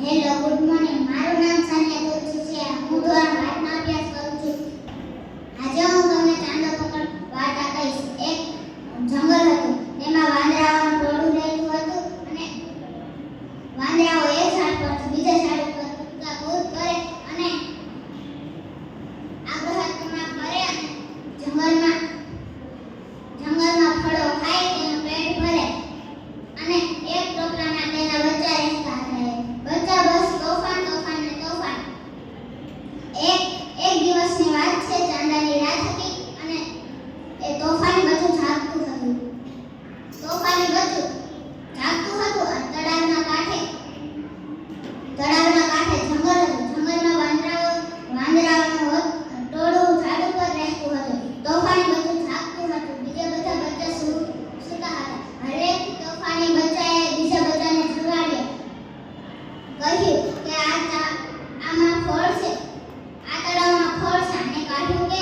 Hello, good morning. મારું નામ સાનિયા તુલસી છે. હું ધોરણ 8 નો અભ્યાસ કરું છું. આજે હું તમને ચાંદો પકડ વાર્તા કહીશ. એક જંગલ હતું. તેમાં વાંદરાઓનું ટોળું રહેતું હતું અને વાંદરાઓ એક ઝાડ પરથી બીજા ઝાડ ઉપર કૂદકા કૂદ કરે અને આગ્રહમાં કરે અને જંગલમાં ફળો ખાય, તેનું પેટ ભરે અને એક ટોપલામાં તેના બચ્ચા રહેતા હતા. બચ્ચા બસ તોફાન ને તોફાન. એક દિવસની વાત છે. ચાંદાની રાત હતી અને એ તોફાની બચ્ચું જાગતું હતું. અને તળાવના કાંઠે જંગલ હતું. જંગલમાં વાંદરાઓનું ટોળું ઝાડ ઉપર રહેતું હતું. તોફાની બચ્ચું જાગતું હતું. બીજા બધા બચ્ચા સૂતા હતા. હરેક તોફાની બચ્ચાએ બીજા બચ્ચાને જગાડ્યો. કહ્યું કે આમાં ફળ છે, આ તળાવમાં ફળ છે, અને કાઢ્યું કે